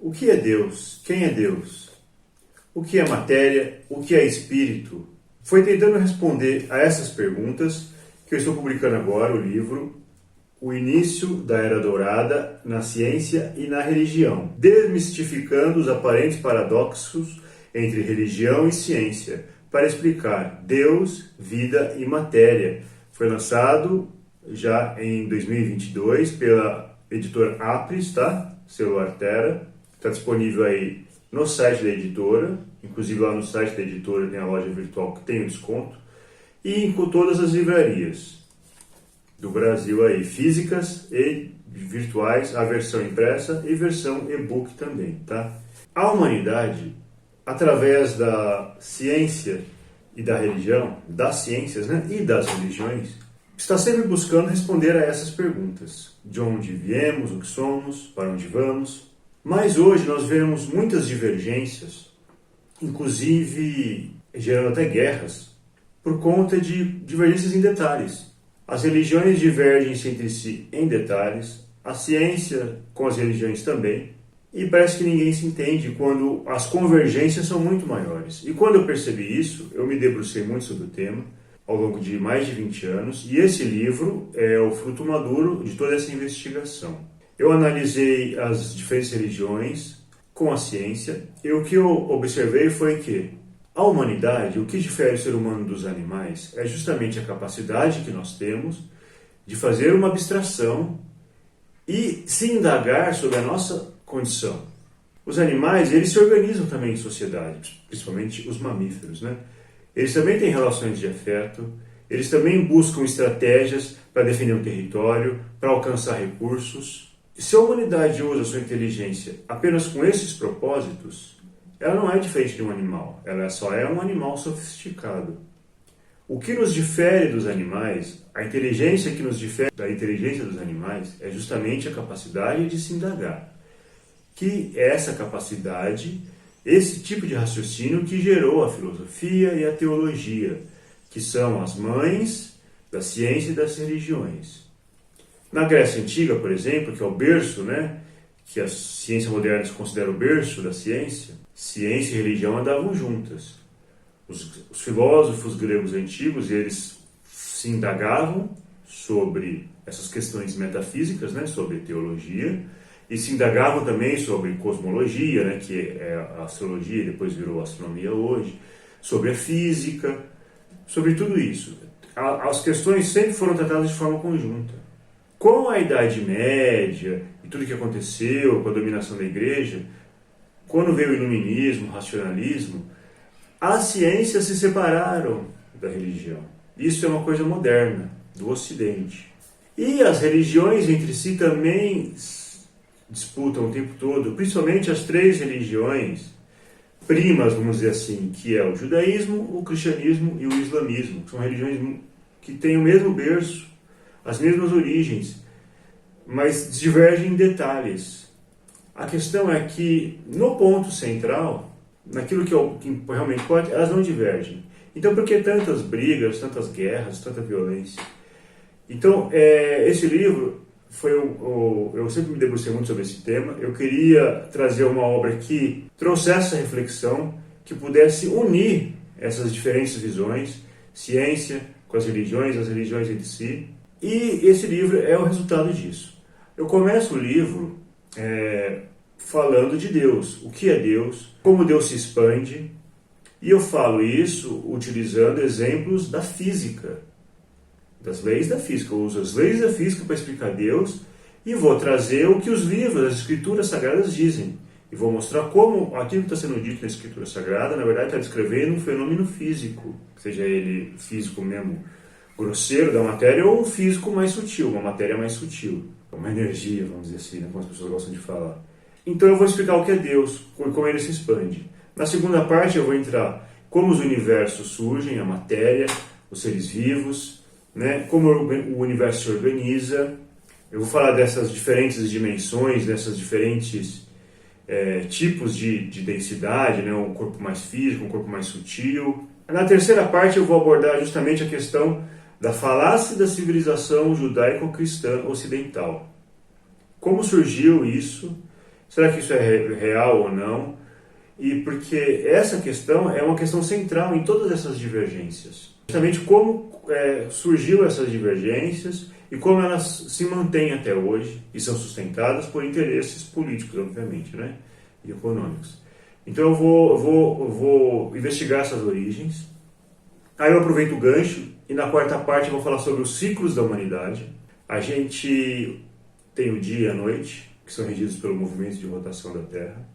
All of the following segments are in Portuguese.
O que é Deus? Quem é Deus? O que é matéria? O que é espírito? Foi tentando responder a essas perguntas que eu estou publicando agora o livro O Início da Era Dourada na Ciência e na Religião, desmistificando os aparentes paradoxos entre religião e ciência, para explicar Deus, vida e matéria. Foi lançado já em 2022 pela editora Apres, tá? Selo Artera. Está disponível aí no site da editora, inclusive lá no site da editora tem a loja virtual que tem o desconto, e em todas as livrarias do Brasil aí, físicas e virtuais, a versão impressa e versão e-book também, tá? A humanidade, através da ciência e da religião, das ciências, né, e das religiões, está sempre buscando responder a essas perguntas. De onde viemos, o que somos, para onde vamos. Mas hoje nós vemos muitas divergências, inclusive gerando até guerras, por conta de divergências em detalhes. As religiões divergem entre si em detalhes, a ciência com as religiões também, e parece que ninguém se entende quando as convergências são muito maiores. E quando eu percebi isso, eu me debrucei muito sobre o tema, ao longo de mais de 20 anos, e esse livro é o fruto maduro de toda essa investigação. Eu analisei as diferentes religiões com a ciência, e o que eu observei foi que a humanidade, o que difere o ser humano dos animais, é justamente a capacidade que nós temos de fazer uma abstração e se indagar sobre a nossa condição. Os animais, eles se organizam também em sociedade, principalmente os mamíferos, né? Eles também têm relações de afeto, eles também buscam estratégias para defender um território, para alcançar recursos. Se a humanidade usa sua inteligência apenas com esses propósitos, ela não é diferente de um animal, ela só é um animal sofisticado. O que nos difere dos animais, a inteligência que nos difere da inteligência dos animais, é justamente a capacidade de se indagar. Que é essa capacidade, esse tipo de raciocínio que gerou a filosofia e a teologia, que são as mães da ciência e das religiões. Na Grécia Antiga, por exemplo, que é o berço, né, que a ciência moderna se considera o berço da ciência, ciência e religião andavam juntas. Os filósofos gregos antigos, eles se indagavam sobre essas questões metafísicas, né, sobre teologia, e se indagavam também sobre cosmologia, né, que é a astrologia, depois virou astronomia hoje, sobre a física, sobre tudo isso. As questões sempre foram tratadas de forma conjunta. Com a Idade Média e tudo que aconteceu com a dominação da Igreja, quando veio o Iluminismo, o racionalismo, as ciências se separaram da religião. Isso é uma coisa moderna, do Ocidente. E as religiões entre si também disputam o tempo todo, principalmente as três religiões primas, vamos dizer assim, que é o judaísmo, o cristianismo e o islamismo. São religiões que têm o mesmo berço, as mesmas origens, mas divergem em detalhes. A questão é que, no ponto central, naquilo que realmente pode, elas não divergem. Então, por que tantas brigas, tantas guerras, tanta violência? Então, esse livro, eu sempre me debrucei muito sobre esse tema. Eu queria trazer uma obra que trouxesse essa reflexão, que pudesse unir essas diferentes visões, ciência com as religiões entre si. E esse livro é o resultado disso. Eu começo o livro falando de Deus, o que é Deus, como Deus se expande, e eu falo isso utilizando exemplos da física, das leis da física. Eu uso as leis da física para explicar Deus e vou trazer o que os livros, as escrituras sagradas dizem. E vou mostrar como aquilo que está sendo dito na escritura sagrada, na verdade, está descrevendo um fenômeno físico, seja ele físico mesmo, grosseiro da matéria, ou um físico mais sutil, uma matéria mais sutil, uma energia, vamos dizer assim, né, como as pessoas gostam de falar. Então eu vou explicar o que é Deus, como ele se expande. Na segunda parte eu vou entrar como os universos surgem, a matéria, os seres vivos, né, como o universo se organiza. Eu vou falar dessas diferentes dimensões, dessas diferentes tipos de densidade, né, um corpo mais físico, um corpo mais sutil. Na terceira parte eu vou abordar justamente a questão da falácia da civilização judaico-cristã ocidental. Como surgiu isso? Será que isso é real ou não? E porque essa questão é uma questão central em todas essas divergências. Justamente como surgiu essas divergências e como elas se mantêm até hoje e são sustentadas por interesses políticos, obviamente, né? E econômicos. Então eu vou investigar essas origens. Aí eu aproveito o gancho e na quarta parte eu vou falar sobre os ciclos da humanidade. A gente tem o dia e a noite, que são regidos pelo movimento de rotação da Terra.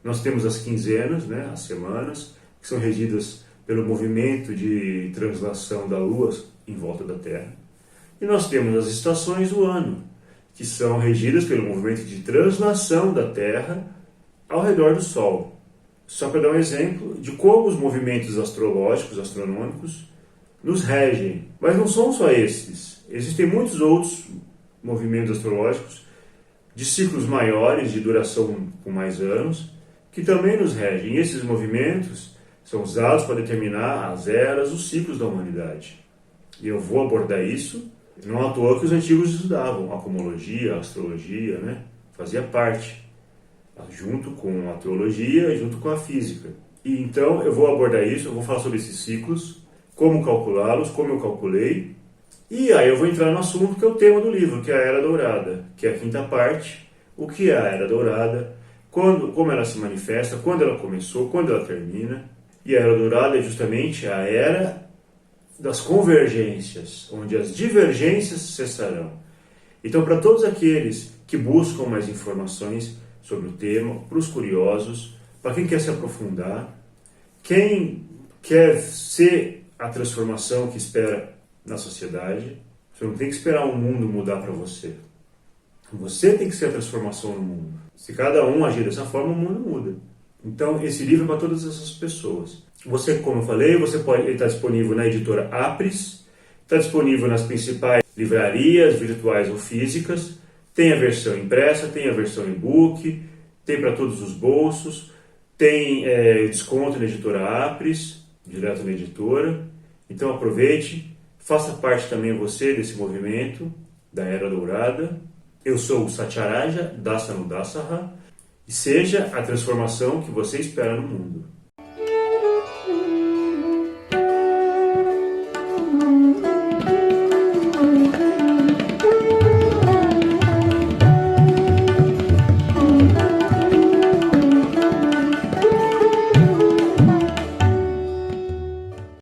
Nós temos as quinzenas, né, as semanas, que são regidas pelo movimento de translação da Lua em volta da Terra. E nós temos as estações do ano, que são regidas pelo movimento de translação da Terra ao redor do Sol. Só para dar um exemplo de como os movimentos astrológicos, astronômicos, nos regem. Mas não são só esses. Existem muitos outros movimentos astrológicos de ciclos maiores, de duração com mais anos, que também nos regem. E esses movimentos são usados para determinar as eras, os ciclos da humanidade. E eu vou abordar isso, não à toa que os antigos estudavam a cosmologia, a astrologia, né? Fazia parte, junto com a teologia, junto com a física. E então eu vou abordar isso, eu vou falar sobre esses ciclos, como calculá-los, como eu calculei, e aí eu vou entrar no assunto que é o tema do livro, que é a Era Dourada, que é a quinta parte, o que é a Era Dourada, como ela se manifesta, quando ela começou, quando ela termina. E a Era Dourada é justamente a era das convergências, onde as divergências cessarão. Então, para todos aqueles que buscam mais informações sobre o tema, para os curiosos, para quem quer se aprofundar, quem quer ser a transformação que espera na sociedade, você não tem que esperar o mundo mudar para você. Você tem que ser a transformação no mundo. Se cada um agir dessa forma, o mundo muda. Então, esse livro é para todas essas pessoas. Você, como eu falei, ele está disponível na editora Apres, está disponível nas principais livrarias virtuais ou físicas, tem a versão impressa, tem a versão e-book, tem para todos os bolsos, tem desconto na editora Apres, direto na editora. Então aproveite, faça parte também você desse movimento da Era Dourada. Eu sou o Satyaraja Dasanudasaha e seja a transformação que você espera no mundo.